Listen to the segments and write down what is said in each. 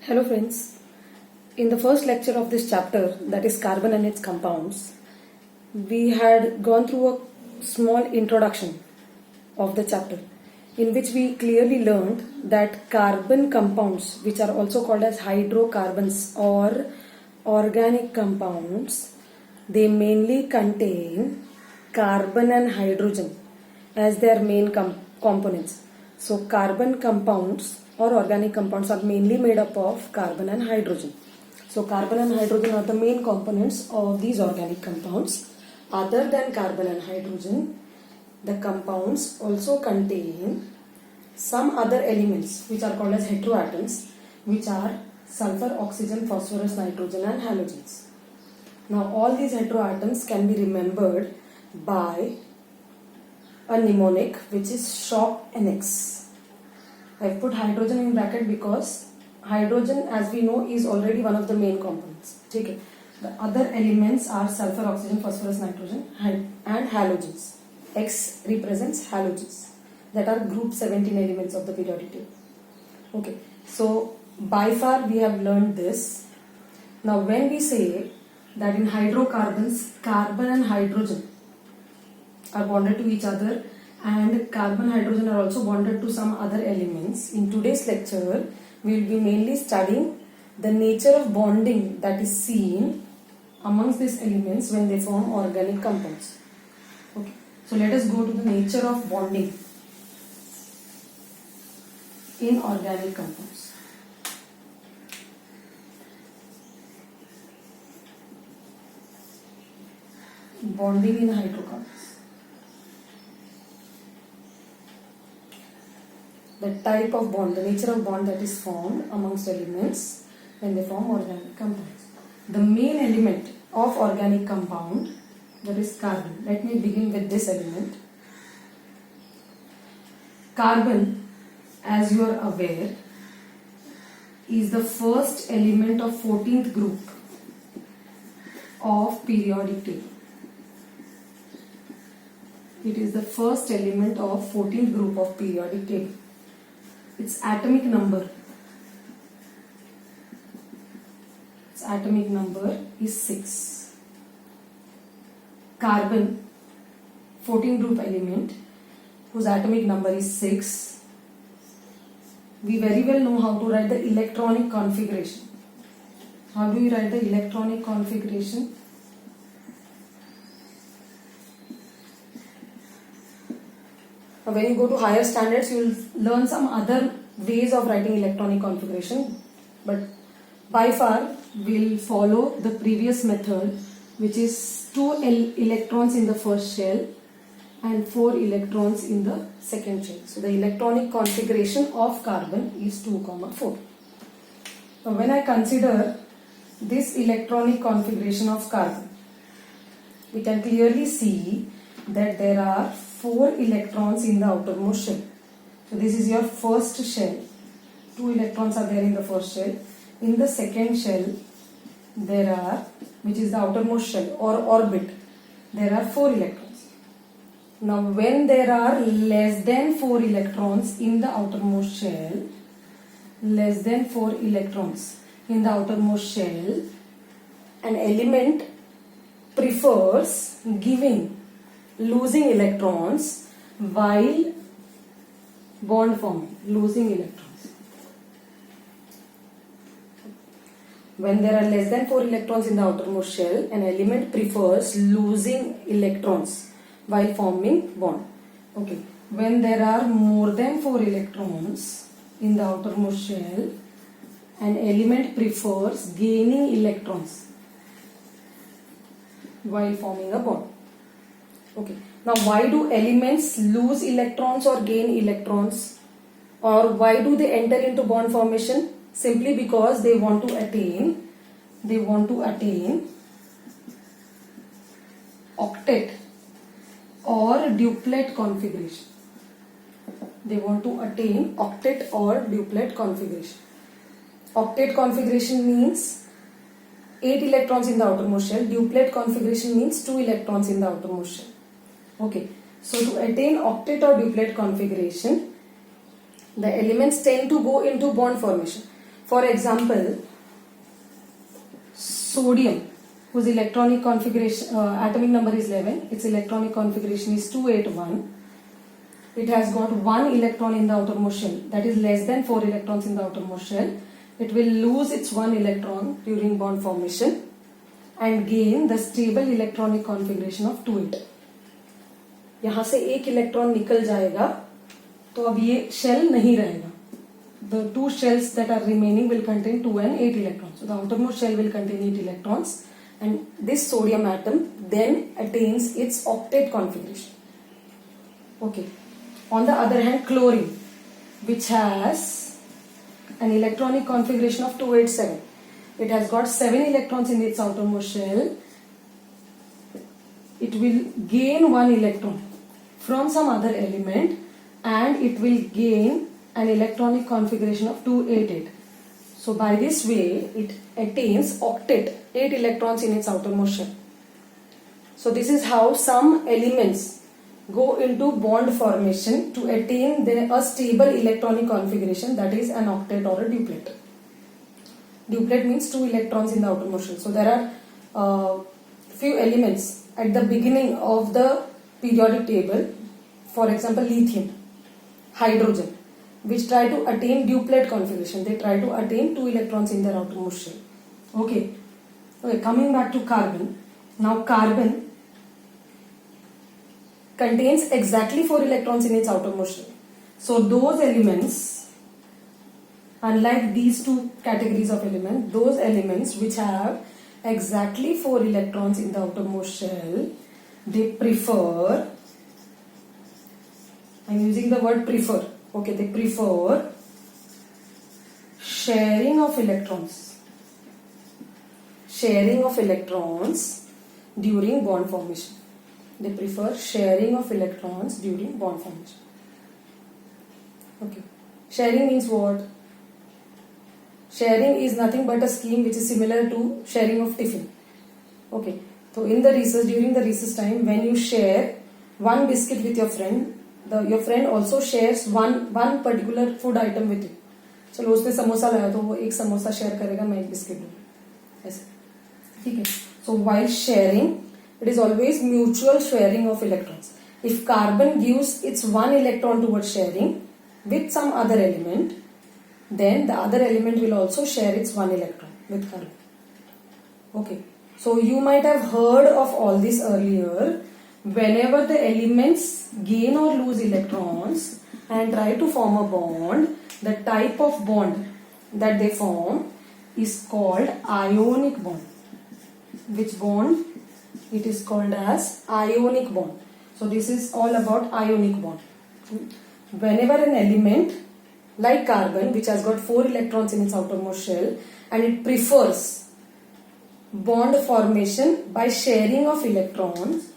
Hello friends, in the first lecture of this chapter, that is carbon and its compounds, we had gone through a small introduction of the chapter in which we clearly learned that carbon compounds, which are also called as hydrocarbons or organic compounds, they mainly contain carbon and hydrogen as their main components. So carbon compounds or organic compounds are mainly made up of carbon and hydrogen. So carbon and hydrogen are the main components of these organic compounds. Other than carbon and hydrogen, the compounds also contain some other elements which are called as heteroatoms, which are sulfur, oxygen, phosphorus, nitrogen and halogens. Now all these heteroatoms can be remembered by a mnemonic which is SHOP-NX. I've put hydrogen in bracket because hydrogen, as we know, is already one of the main components. Okay. The other elements are sulfur, oxygen, phosphorus, nitrogen and halogens. X represents halogens that are group 17 elements of the periodic table. Okay. So by far we have learned this. Now when we say that in hydrocarbons, carbon and hydrogen are bonded to each other and carbon and hydrogen are also bonded to some other elements. In today's lecture, we will be mainly studying the nature of bonding that is seen amongst these elements when they form organic compounds. Okay. So let us go to the nature of bonding in organic compounds. Bonding in hydrocarbons. The type of bond, the nature of bond that is formed amongst elements when they form organic compounds. The main element of organic compound, that is carbon. Let me begin with this element. Carbon, as you are aware, is the first element of 14th group of periodic table. It is the first element of 14th group of periodic table. Its atomic number is 6. Carbon, 14 group element whose atomic number is 6. We very well know how to write the electronic configuration. How do we write the electronic configuration? When you go to higher standards, you will learn some other ways of writing electronic configuration, but by far we will follow the previous method, which is 2 electrons in the first shell and 4 electrons in the second shell. So the electronic configuration of carbon is 2, 4. Now when I consider this electronic configuration of carbon, we can clearly see that there are 4 electrons in the outermost shell. So this is your first shell. 2 electrons are there in the first shell. In the second shell, there are, which is the outermost shell or orbit, there are 4 electrons. Now when there are less than 4 electrons in the outermost shell, less than 4 electrons in the outermost shell, an element prefers losing electrons while bond forming, losing electrons. When there are less than 4 electrons in the outermost shell, an element prefers losing electrons while forming bond. Okay. When there are more than 4 electrons in the outermost shell, an element prefers gaining electrons while forming a bond. Okay. Now why do elements lose electrons or gain electrons, or why do they enter into bond formation? Simply because they want to attain octet or duplet configuration. They want to attain octet or duplet configuration. Octet configuration means 8 electrons in the outermost shell. Duplet configuration means 2 electrons in the outermost shell. Okay, so to attain octet or duplet configuration, the elements tend to go into bond formation. For example, sodium, whose electronic configuration, atomic number is 11, its electronic configuration is 281. It has got 1 electron in the outermost shell, that is less than 4 electrons in the outermost shell. It will lose its 1 electron during bond formation and gain the stable electronic configuration of 2-8. यहाँ से एक electron निकल जाएगा तो अब ये shell नहीं रहेगा. The two shells that are remaining will contain 2 and 8 electrons. So the outermost shell will contain 8 electrons, and this sodium atom then attains its octet configuration. Okay. On the other hand, chlorine, which has an electronic configuration of 287. It has got 7 electrons in its outermost shell. It will gain 1 electron from some other element, and it will gain an electronic configuration of 288. So by this way, it attains octet, 8 electrons in its outermost shell. So this is how some elements go into bond formation to attain a stable electronic configuration, that is an octet or a duplet. Duplet means 2 electrons in the outermost shell. So there are few elements at the beginning of the periodic table, for example lithium, hydrogen, which try to attain duplet configuration. They try to attain 2 electrons in their outermost shell. Okay, coming back to carbon. Now carbon contains exactly 4 electrons in its outermost shell. So those elements, unlike these two categories of elements, those elements which have exactly 4 electrons in the outermost shell, they prefer, I am using the word prefer, okay, they prefer sharing of electrons during bond formation. They prefer sharing of electrons during bond formation. Okay, sharing means what? Sharing is nothing but a scheme which is similar to sharing of tiffin. Okay, so in the recess, during the recess time, when you share one biscuit with your friend, your friend also shares one particular food item with you. चलो उसने समोसा लाया तो वो एक samosa share करेगा, मैं एक biscuit दूंगा, ऐसे. ठीक है. So while sharing, it is always mutual sharing of electrons. If carbon gives its 1 electron towards sharing with some other element, then the other element will also share its 1 electron with carbon. Okay. So you might have heard of all this earlier. Whenever the elements gain or lose electrons and try to form a bond, the type of bond that they form is called ionic bond. Which bond? It is called as ionic bond. So this is all about ionic bond. Whenever an element like carbon, which has got 4 electrons in its outermost shell, and it prefers bond formation by sharing of electrons,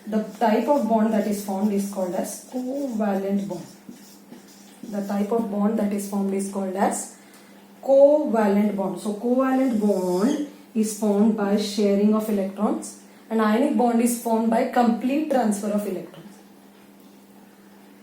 the type of bond that is formed is called as covalent bond. The type of bond that is formed is called as covalent bond. So covalent bond is formed by sharing of electrons, and ionic bond is formed by complete transfer of electrons.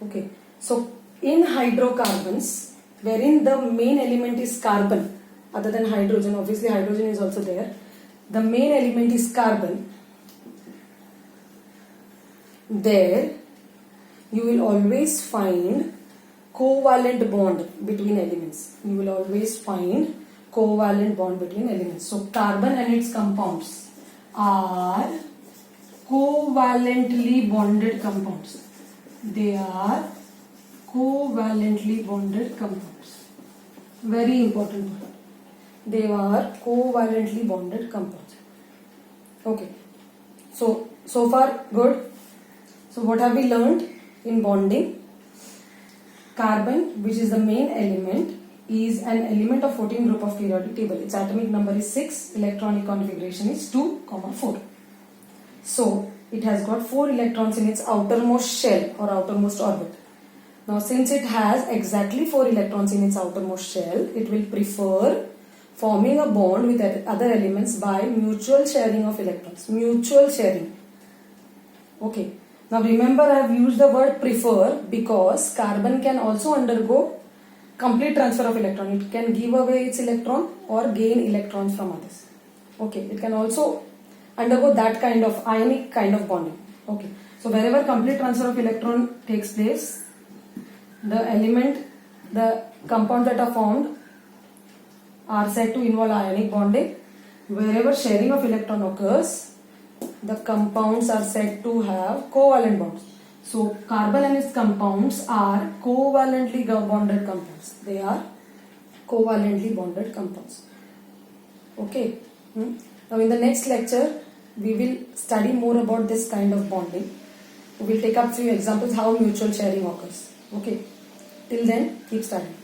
Okay, so in hydrocarbons, wherein the main element is carbon, other than hydrogen, obviously hydrogen is also there, the main element is carbon, there you will always find covalent bond between elements. You will always find covalent bond between elements. So carbon and its compounds are covalently bonded compounds. They are covalently bonded compounds. Very important word. They are covalently bonded compounds. Okay. So far good. So what have we learned in bonding? Carbon, which is the main element, is an element of 14 group of periodic table. Its atomic number is 6, electronic configuration is 2, 4. So it has got 4 electrons in its outermost shell or outermost orbit. Now since it has exactly 4 electrons in its outermost shell, it will prefer forming a bond with other elements by mutual sharing of electrons. Mutual sharing. Okay. Now remember, I have used the word prefer because carbon can also undergo complete transfer of electron. It can give away its electron or gain electrons from others. Okay, it can also undergo that kind of ionic kind of bonding. Okay, so wherever complete transfer of electron takes place, the compounds that are formed are said to involve ionic bonding. Wherever sharing of electron occurs, the compounds are said to have covalent bonds. So carbon and its compounds are covalently bonded compounds. They are covalently bonded compounds. Okay. Now in the next lecture, we will study more about this kind of bonding. We will take up few examples how mutual sharing occurs. Okay. Till then, keep studying.